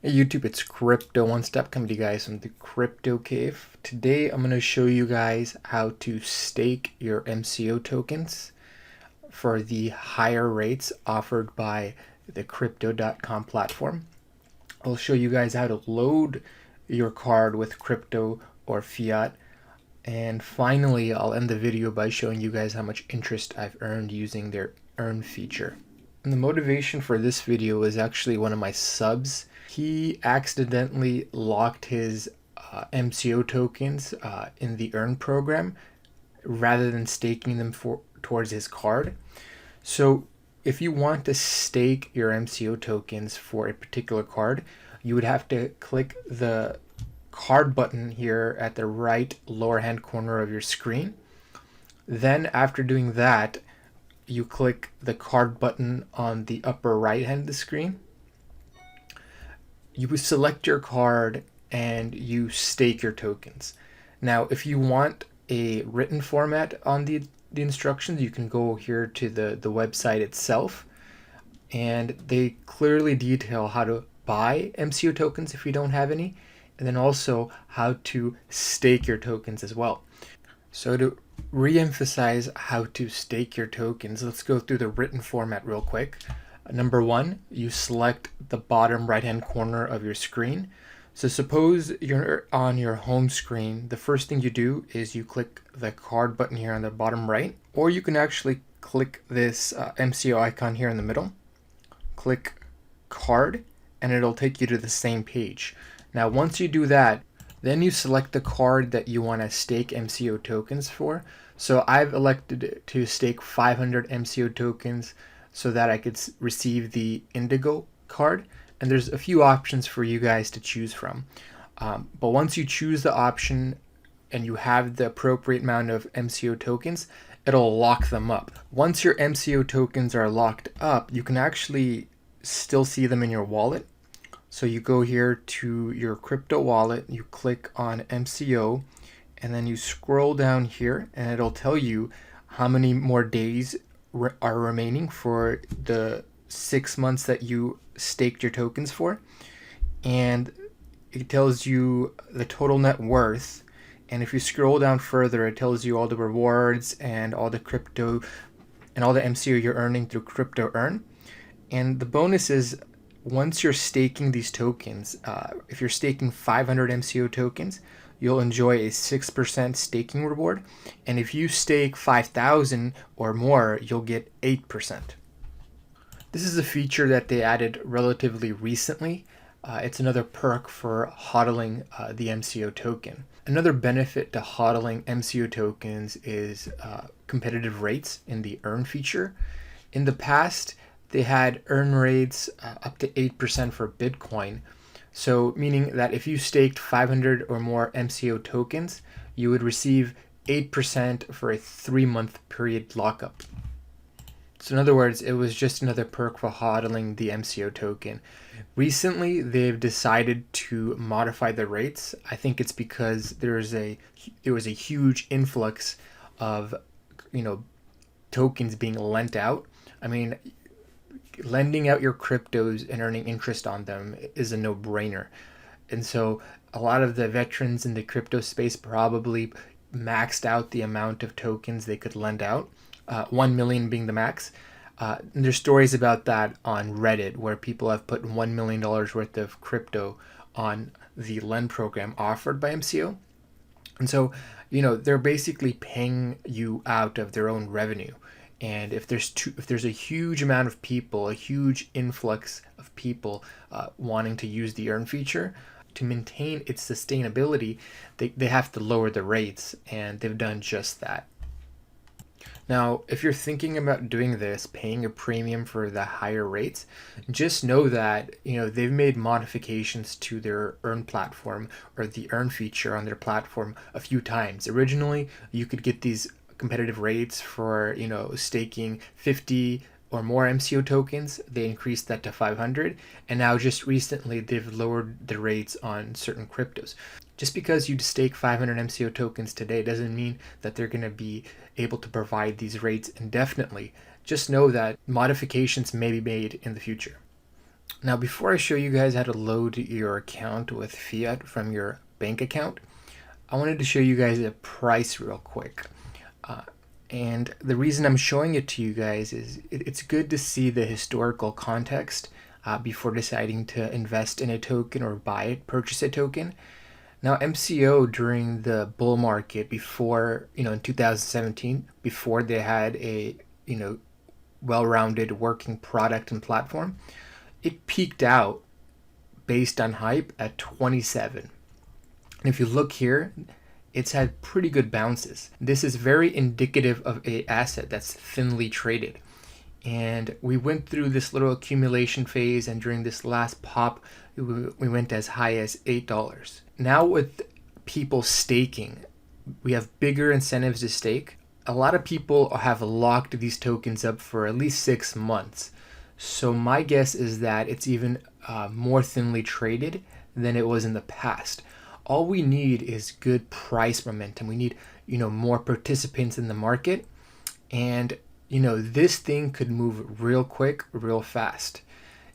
Hey YouTube, it's CryptoOneStop coming to you guys from the Crypto Cave. Today I'm going to show you guys how to stake your MCO tokens for the higher rates offered by the Crypto.com platform. I'll show you guys how to load your card with crypto or fiat. And finally, I'll end the video by showing you guys how much interest I've earned using their earn feature. And the motivation for this video is actually one of my subs. He accidentally locked his MCO tokens in the earn program rather than staking them towards his card. So if you want to stake your MCO tokens for a particular card, you would have to click the card button here at the right lower hand corner of your screen. Then after doing that, you click the card button on the upper right hand of the screen. You select your card and you stake your tokens. Now, if you want a written format on the instructions, you can go here to the website itself, and they clearly detail how to buy MCO tokens if you don't have any, and then also how to stake your tokens as well. So to re-emphasize how to stake your tokens, let's go through the written format real quick. Number one, you select the bottom right hand corner of your screen. So suppose you're on your home screen, the first thing you do is you click the card button here on the bottom right, or you can actually click this MCO icon here in the middle, click card, and it'll take you to the same page. Now once you do that, then you select the card that you want to stake MCO tokens for. So I've elected to stake 500 MCO tokens so that I could receive the Indigo card. And there's a few options for you guys to choose from. But once you choose the option and you have the appropriate amount of MCO tokens, it'll lock them up. Once your MCO tokens are locked up, you can actually still see them in your wallet. So you go here to your crypto wallet, you click on MCO, and then you scroll down here and it'll tell you how many more days are remaining for the 6 months that you staked your tokens for. And it tells you the total net worth. And if you scroll down further, it tells you all the rewards and all the crypto and all the MCO you're earning through Crypto Earn. And the bonus is, once you're staking these tokens, if you're staking 500 MCO tokens, you'll enjoy a 6% staking reward. And if you stake 5,000 or more, you'll get 8%. This is a feature that they added relatively recently. It's another perk for hodling the MCO token. Another benefit to hodling MCO tokens is competitive rates in the earn feature. In the past, they had earn rates up to 8% for Bitcoin. So meaning that if you staked 500 or more MCO tokens, you would receive 8% for a 3-month period lockup. So in other words, it was just another perk for hodling the MCO token. Recently, they've decided to modify the rates. I think it's because there was a huge influx of tokens being lent out. I mean, lending out your cryptos and earning interest on them is a no-brainer. And so a lot of the veterans in the crypto space probably maxed out the amount of tokens they could lend out, 1 million being the max. And there's stories about that on Reddit where people have put $1 million worth of crypto on the lend program offered by MCO. And so, they're basically paying you out of their own revenue. And if there's a huge amount of people, a huge influx of people wanting to use the earn feature, to maintain its sustainability, they have to lower the rates, and they've done just that. Now, if you're thinking about doing this, paying a premium for the higher rates, just know that they've made modifications to their earn platform or the earn feature on their platform a few times. Originally, you could get these competitive rates for staking 50 or more MCO tokens. They increased that to 500, and now just recently they've lowered the rates on certain cryptos. Just because you stake 500 MCO tokens today doesn't mean that they're going to be able to provide these rates indefinitely. Just know that modifications may be made in the future. Now, before I show you guys how to load your account with fiat from your bank account, I wanted to show you guys a price real quick. And the reason I'm showing it to you guys is it's good to see the historical context before deciding to invest in a token or purchase a token. Now, MCO during the bull market before, in 2017, before they had a, well-rounded working product and platform, it peaked out based on hype at 27. And if you look here, it's had pretty good bounces. This is very indicative of an asset that's thinly traded. And we went through this little accumulation phase, and during this last pop, we went as high as $8. Now with people staking, we have bigger incentives to stake. A lot of people have locked these tokens up for at least 6 months. So my guess is that it's even more thinly traded than it was in the past. All we need is good price momentum. We need, more participants in the market, and this thing could move real quick, real fast.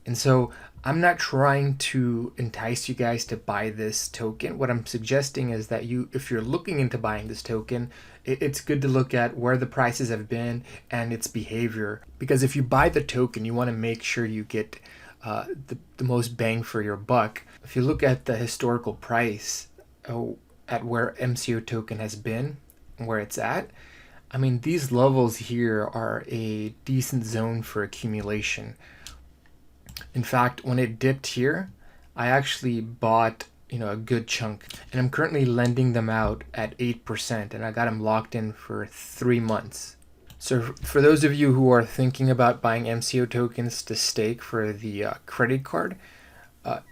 And so I'm not trying to entice you guys to buy this token. What I'm suggesting is that if you're looking into buying this token, it's good to look at where the prices have been and its behavior. Because if you buy the token, you want to make sure you get the most bang for your buck. If you look at the historical price at where MCO token has been, where it's at, I mean, these levels here are a decent zone for accumulation. In fact, when it dipped here, I actually bought, a good chunk, and I'm currently lending them out at 8%, and I got them locked in for 3 months. So for those of you who are thinking about buying MCO tokens to stake for the credit card,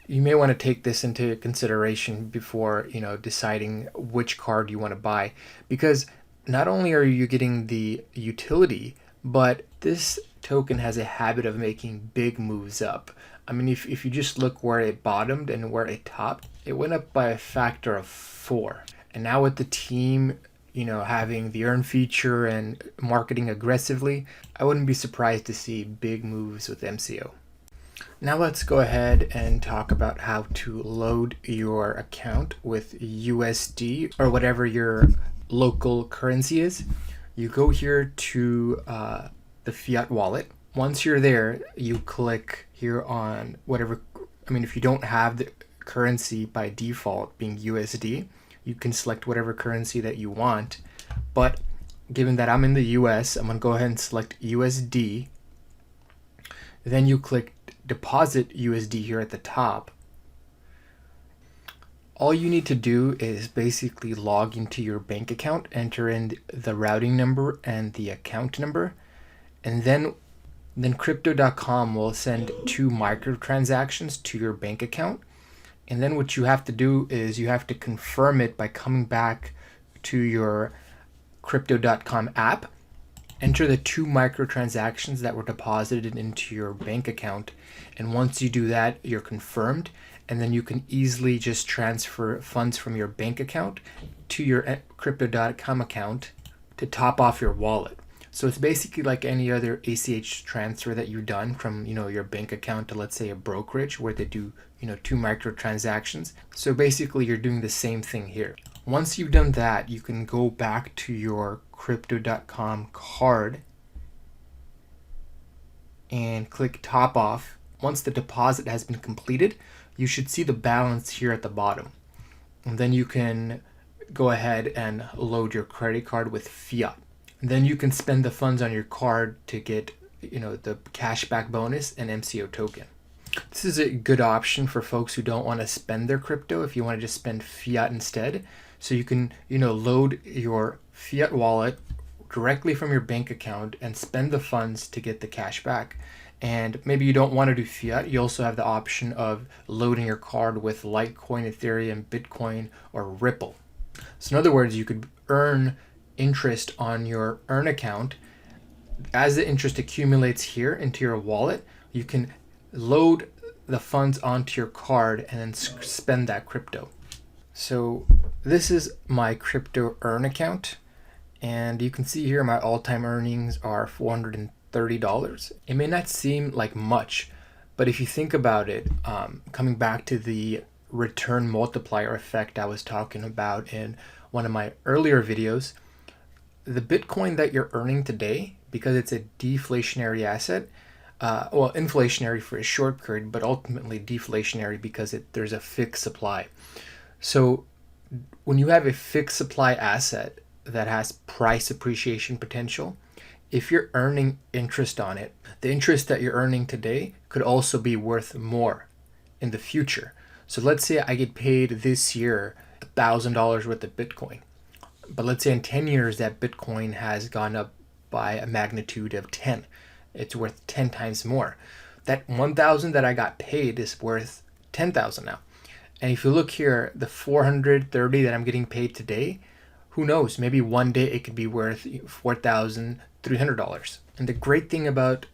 you may want to take this into consideration before, deciding which card you want to buy, because not only are you getting the utility, but this token has a habit of making big moves up. I mean, if you just look where it bottomed and where it topped, it went up by a factor of 4. And now with the team, having the earn feature and marketing aggressively, I wouldn't be surprised to see big moves with MCO. Now let's go ahead and talk about how to load your account with USD or whatever your local currency is. You go here to the fiat wallet. Once you're there, you click here on whatever, if you don't have the currency by default being USD, you can select whatever currency that you want. But given that I'm in the US, I'm gonna go ahead and select USD. Then you click deposit USD here at the top. All you need to do is basically log into your bank account, enter in the routing number and the account number, and then Crypto.com will send 2 microtransactions to your bank account. And then what you have to do is you have to confirm it by coming back to your Crypto.com app, enter the 2 microtransactions that were deposited into your bank account, and once you do that, you're confirmed, and then you can easily just transfer funds from your bank account to your Crypto.com account to top off your wallet. So it's basically like any other ACH transfer that you've done from, your bank account to, let's say, a brokerage where they do, 2 microtransactions. So basically you're doing the same thing here. Once you've done that, you can go back to your Crypto.com card and click top off. Once the deposit has been completed, you should see the balance here at the bottom. And then you can go ahead and load your credit card with fiat. And then you can spend the funds on your card to get, the cashback bonus and MCO token. This is a good option for folks who don't want to spend their crypto if you want to just spend fiat instead. So you can, load your fiat wallet directly from your bank account and spend the funds to get the cash back. And maybe you don't want to do fiat. You also have the option of loading your card with Litecoin, Ethereum, Bitcoin, or Ripple. So in other words, you could earn interest on your earn account. As the interest accumulates here into your wallet, you can load the funds onto your card and then spend that crypto. So this is my crypto earn account, and you can see here my all-time earnings are $430. It may not seem like much, But if you think about it, coming back to the return multiplier effect I was talking about in one of my earlier videos, the Bitcoin that you're earning today, because it's a deflationary asset, well, inflationary for a short period, but ultimately deflationary because there's a fixed supply. So when you have a fixed supply asset that has price appreciation potential, if you're earning interest on it, the interest that you're earning today could also be worth more in the future. So let's say I get paid this year $1,000 worth of Bitcoin. But let's say in 10 years that Bitcoin has gone up by a magnitude of 10. It's worth 10 times more. That 1,000 that I got paid is worth 10,000 now. And if you look here, the 430 that I'm getting paid today, who knows, maybe one day it could be worth $4,300. And the great thing about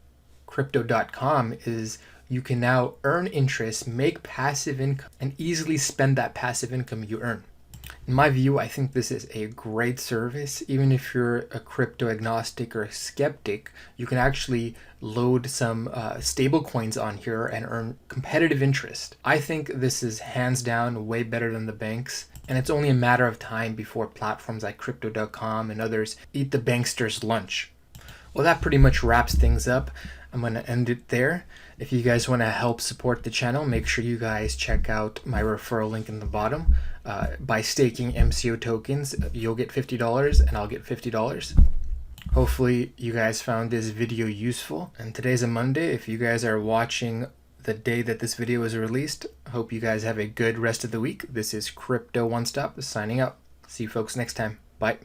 crypto.com is you can now earn interest, make passive income, and easily spend that passive income you earn. In my view, I think this is a great service. Even if you're a crypto agnostic or a skeptic, you can actually load some stable coins on here and earn competitive interest. I think this is hands down way better than the banks. And it's only a matter of time before platforms like crypto.com and others eat the banksters' lunch. Well, that pretty much wraps things up. I'm going to end it there. If you guys want to help support the channel, make sure you guys check out my referral link in the bottom. By staking MCO tokens, you'll get $50 and I'll get $50. Hopefully you guys found this video useful. And today's a Monday. If you guys are watching the day that this video is released, hope you guys have a good rest of the week. This is CryptoOneStop signing out. See you folks next time. Bye.